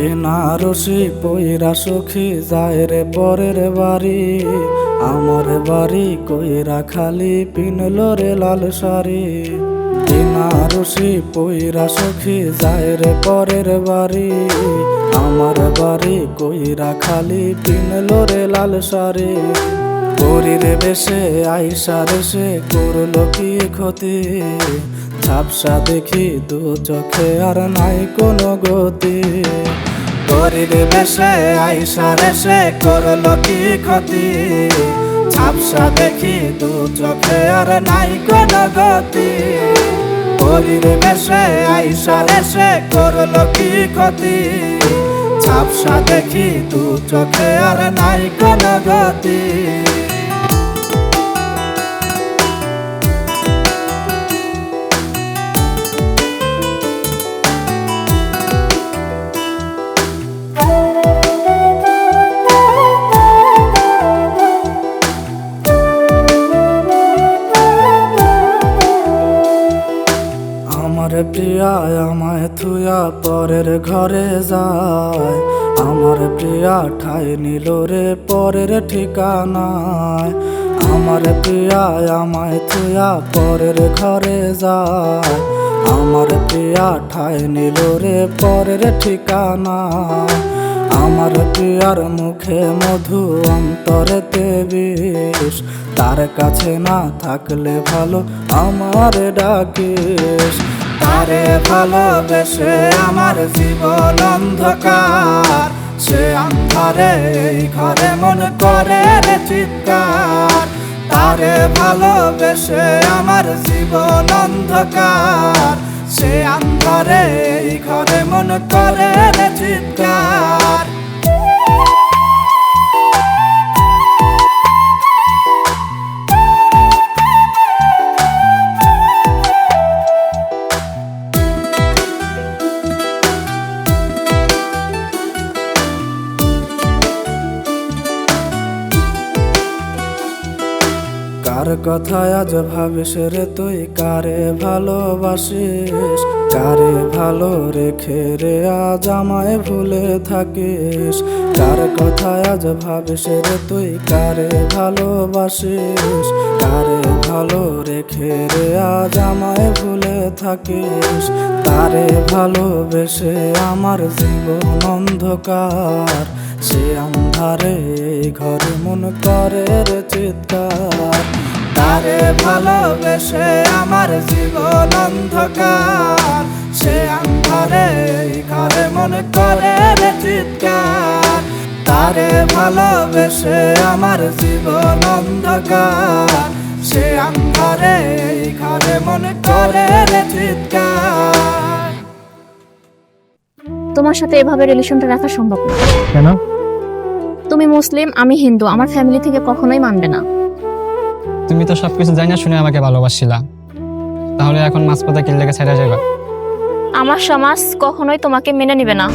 বেনারসি পইরা সখী যায় রে পরের বাড়ি, আমার বাড়ি কইরা খালি পিনলো রে লাল শাড়ি। বেনারসি পইরা সখী যায় রে পরের বাড়ি, আমার বাড়ি কইরা খালি পিনলো রে লাল শাড়ি। পরীর বেশে আইসার সে করলো কি ক্ষতি, ঝাপসা দেখি দু চোখে আর নাই কোনো গতি। পরীর বেশে আইসার সে করলো কি ক্ষতি, ঝাপসা দেখি দু চোখে আর নাই কোনো গতি। পরীর বেশে আইসার সে করলো কি ক্ষতি, ঝাপসা দেখি দু চোখে আর নাই কোনো গতি। আমার প্রিয়া আমায় থুয়া পরের ঘরে যায়, আমার প্রিয়া ঠাই নিল রে পরের ঠিকানায়। আমার প্রিয়া আমায় থুয়া পরের ঘরে যায়, আমার প্রিয়া ঠাই নিল রে পরের ঠিকানায়। আমার প্রিয়ার মুখে মধু অন্তরেতে বিষ, তার কাছে না থাকলে ভালো আমার ডাকিস। তারে ভালোবেসে আমার জীবন অন্ধকার, সে অন্ধকারে এই ঘরে মন করে রে চিৎকার। তারে ভালোবেসে আমার জীবন অন্ধকার, সে অন্ধকারে এই ঘরে মন করে রে চিৎকার। কার কথায় আজ ভাবিস রে তুই, কারে ভালোবাসিস, কারে ভালো রেখে রে আজ আমায় ভুলে থাকিস। কার কথায় আজ ভাবিস রে তুই, কারে ভালোবাসিস, কারে ভালো রেখে রে আজ আমায় ভুলে থাকিস। তারে ভালোবেসে আমার জীবন অন্ধকার, সে অন্ধারে এই ঘরে মন করে রে চিৎকার। তারে ভালোবেসে আমার জীবন অন্ধকার, সে অন্ধারে এই ঘরে মন করে রে চিৎকার। তারে ভালোবেসে আমার জীবন অন্ধকার, সে অন্ধারে এই ঘরে মন করে রে চিৎকার। তোমার সাথে এভাবে রিলেশনটা রাখা সম্ভব না। কেন? তুমি মুসলিম, আমি হিন্দু, আমার ফ্যামিলি থেকে কখনোই মানবে না। তুমি তো সবকিছু জানা শুনে আমাকে ভালোবাসিলা, তাহলে এখন মাঝপথে কিল লেগে ছেড়ে যাবা? আমার সমাজ কখনোই তোমাকে মেনে নিবে না।